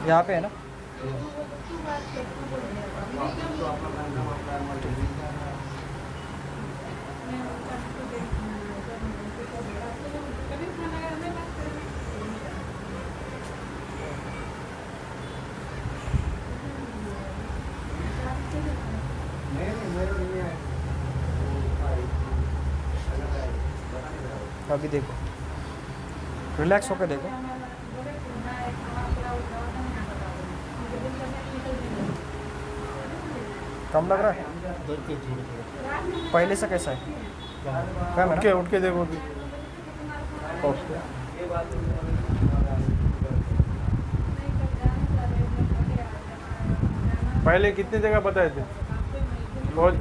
यहाँ पे है ना? अभी देखो, रिलैक्स होकर देखो। कम लग रहा है? पहले से कैसा है? कम है ना? उठ के देखो अभी। पहले कितनी जगह बताए थे? बहुत